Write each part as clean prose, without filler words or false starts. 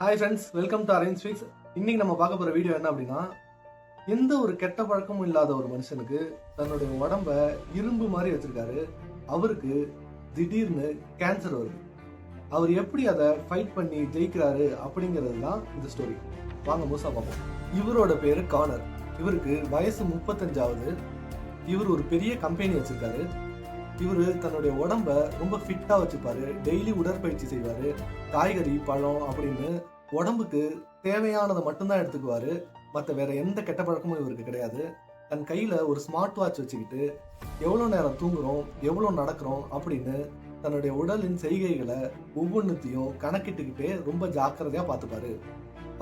Hi friends, welcome to arrange fix. இன்னைக்கு நம்ம பார்க்க போகிற வீடியோ என்ன அப்படின்னா, எந்த ஒரு கெட்ட பழக்கமும் இல்லாத ஒரு மனுஷனுக்கு தன்னுடைய உடம்ப இரும்பு மாதிரி வச்சிருக்காரு. அவருக்கு திடீர்னு கேன்சர் வருது. அவர் எப்படி அதை ஃபைட் பண்ணி ஜெயிக்கிறாரு அப்படிங்கிறது தான் இந்த ஸ்டோரி. வாங்க முழுசா பார்ப்போம். இவரோட பேரு கானர். இவருக்கு வயசு 35ஆவது. இவர் ஒரு பெரிய கம்பெனி வச்சிருக்காரு. இவர் தன்னுடைய உடம்ப ரொம்ப ஃபிட்டா வச்சுப்பாரு. டெய்லி உடற்பயிற்சி செய்வாரு. காய்கறி, பழம் அப்படின்னு உடம்புக்கு தேவையானதை மட்டும்தான் எடுத்துக்குவாரு. மற்ற வேற எந்த கெட்ட பழக்கமும் இவருக்கு கிடையாது. தன் கையில ஒரு ஸ்மார்ட் வாட்ச் வச்சுக்கிட்டு எவ்வளோ நேரம் தூங்குறோம், எவ்வளோ நடக்கிறோம் அப்படின்னு தன்னுடைய உடலின் செய்கைகளை ஒவ்வொன்றுத்தையும் கணக்கிட்டுக்கிட்டே ரொம்ப ஜாக்கிரதையா பார்த்துப்பாரு.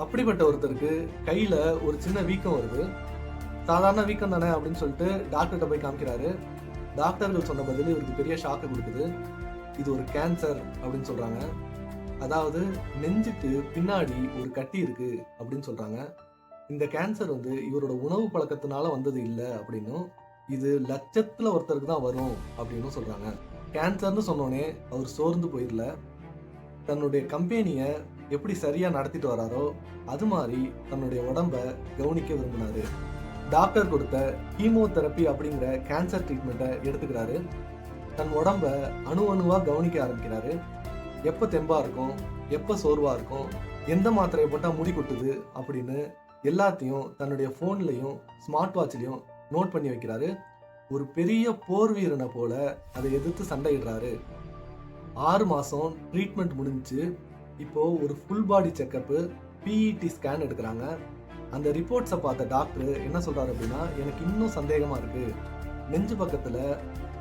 அப்படிப்பட்ட ஒருத்தருக்கு கையில ஒரு சின்ன வீக்கம் வருது. சாதாரண வீக்கம் தானே அப்படின்னு சொல்லிட்டு டாக்டர்கிட்ட போய் காமிக்கிறாரு. டாக்டர்கள் சொன்ன பதில் இவருக்கு பெரிய ஷாக்கு கொடுக்குது. இது ஒரு கேன்சர் அப்படின்னு சொல்றாங்க. அதாவது நெஞ்சுக்கு பின்னாடி ஒரு கட்டி இருக்கு அப்படின்னு சொல்றாங்க. இந்த கேன்சர் இவரோட உணவு பழக்கத்தினால வந்தது இல்லை அப்படின்னும், இது லட்சத்துல ஒருத்தருக்கு தான் வரும் அப்படின்னு சொல்றாங்க. கேன்சர்னு சொன்னோடனே அவர் சோர்ந்து போயிடல. தன்னுடைய கம்பெனியை எப்படி சரியா நடத்திட்டு வராரோ அது மாதிரி தன்னுடைய உடம்ப கவனிக்க விரும்பினாரு. டாக்டர் கொடுத்த கீமோதெரப்பி அப்படிங்கிற கேன்சர் ட்ரீட்மெண்ட்டை எடுத்துக்கிறாரு. தன் உடம்ப அணு அணுவா கவனிக்க ஆரம்பிக்கிறாரு. எப்போ தெம்பா இருக்கும், எப்போ சோர்வா இருக்கும், எந்த மாத்திரையை போட்டால் முடி கொட்டுது அப்படின்னு எல்லாத்தையும் தன்னுடைய ஃபோன்லையும் ஸ்மார்ட் வாட்ச்லையும் நோட் பண்ணி வைக்கிறாரு. ஒரு பெரிய போர் வீரனை போல அதை எதிர்த்து சண்டையிடுறாரு. 6 மாசம் ட்ரீட்மெண்ட் முடிஞ்சு இப்போ ஒரு full body checkup, PET scan எடுக்கிறாங்க. அந்த ரிப்போர்ட்ஸை பார்த்த டாக்டர் என்ன சொல்றாரு அப்படின்னா, எனக்கு இன்னும் சந்தேகமா இருக்கு. நெஞ்சு பக்கத்துல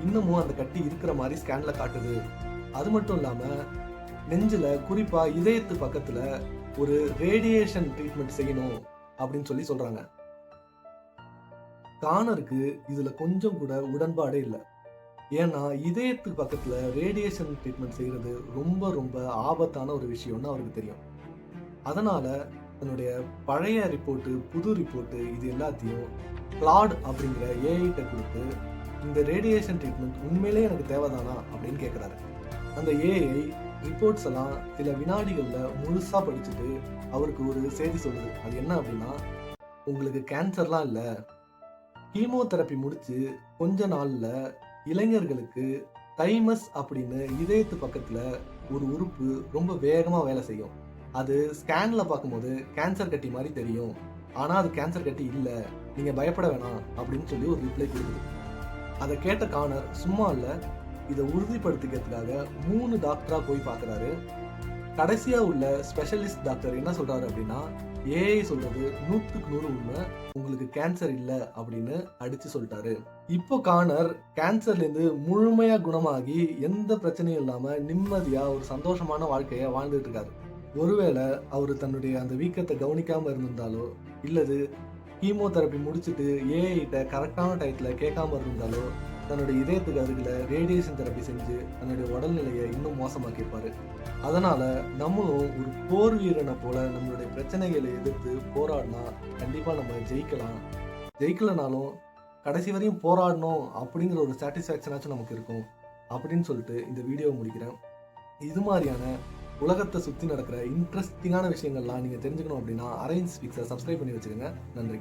இன்னமும் அந்த கட்டி இருக்கிற மாதிரி ஸ்கேன்ல காட்டுது. அது மட்டும் இல்லாம நெஞ்சில குறிப்பா இதயத்து பக்கத்துல ஒரு ரேடியேஷன் ட்ரீட்மெண்ட் செய்யணும் அப்படின்னு சொல்றாங்க. கானருக்கு இதுல கொஞ்சம் கூட உடன்பாடே இல்லை. ஏன்னா இதயத்துக்கு பக்கத்துல ரேடியேஷன் ட்ரீட்மெண்ட் செய்யறது ரொம்ப ரொம்ப ஆபத்தான ஒரு விஷயம்னு அவருக்கு தெரியும். அதனால தன்னுடைய பழைய ரிப்போர்ட்டு, புது ரிப்போர்ட்டு இது எல்லாத்தையும் கிளாட் அப்படிங்கிற ஏஐட்ட கொடுத்து, இந்த ரேடியேஷன் ட்ரீட்மெண்ட் உண்மையிலே எனக்கு தேவைதானா அப்படின்னு கேட்குறாரு. அந்த ஏஐ ரிப்போர்ட்ஸ் எல்லாம் சில வினாடிகளில் முழுசா படிச்சுட்டு அவருக்கு ஒரு செய்தி சொல்லுது. அது என்ன அப்படின்னா, உங்களுக்கு கேன்சர்லாம் இல்லை, கீமோதெரப்பி முடிச்சு கொஞ்ச நாள்ல இளைஞர்களுக்கு தைமஸ் அப்படின்னு இதயத்து பக்கத்துல ஒரு உறுப்பு ரொம்ப வேகமா வேலை செய்யும். அது ஸ்கேன்ல பார்க்கும்போது கேன்சர் கட்டி மாதிரி தெரியும், ஆனா அது கேன்சர் கட்டி இல்லை, நீங்க பயப்பட வேணாம் அப்படின்னு சொல்லி ஒரு ரிப்ளை கொடுக்குது. அதை கேட்ட கானர் சும்மா இல்லை, இதை உறுதிப்படுத்திக்கிறதுக்காக 3 டாக்டரா போய் பார்க்குறாரு. கடைசியா உள்ள ஸ்பெஷலிஸ்ட் டாக்டர் என்ன சொல்றாரு அப்படின்னா, ஏஐ சொல்றது 100க்கு 100 உண்மை, உங்களுக்கு கேன்சர் இல்லை அப்படின்னு அடிச்சு சொல்லிட்டாரு. இப்போ கானர் கேன்சர்ல இருந்து முழுமையா குணமாகி எந்த பிரச்சனையும் இல்லாம நிம்மதியா ஒரு சந்தோஷமான வாழ்க்கைய வாழ்ந்துட்டு இருக்காரு. ஒருவேளை அவர் தன்னுடைய அந்த வீக்கத்தை கவனிக்காம இருந்திருந்தாலோ, இல்லது கீமோதெரப்பி முடிச்சுட்டு ஏஐட்ட கரெக்டான டயத்துல கேட்காம இருந்தாலோ, தன்னுடைய இதயத்துக்கு அருகில் ரேடியேஷன் தெரப்பி செஞ்சு தன்னுடைய உடல்நிலையை இன்னும் மோசமாக்கியிருப்பாரு. அதனால நம்மளும் ஒரு போர் வீரனை போல நம்மளுடைய பிரச்சனைகளை எதிர்த்து போராடினா கண்டிப்பா நம்ம ஜெயிக்கலாம். ஜெயிக்கலனாலும் கடைசி வரையும் போராடணும் அப்படிங்கிற ஒரு சாட்டிஸ்ஃபேக்ஷனாச்சும் நமக்கு இருக்கும் அப்படின்னு சொல்லிட்டு இந்த வீடியோவை முடிக்கிறேன். இது மாதிரியான உலகத்தை சுற்றி நடக்கிற இன்ட்ரெஸ்டிங்கான விஷயங்கள்லாம் நீங்கள் தெரிஞ்சுக்கணும் அப்படின்னா அரேஞ்ச் ஃபிக்ஸை சப்ஸ்கிரைப் பண்ணி வச்சுக்கோங்க. நன்றி.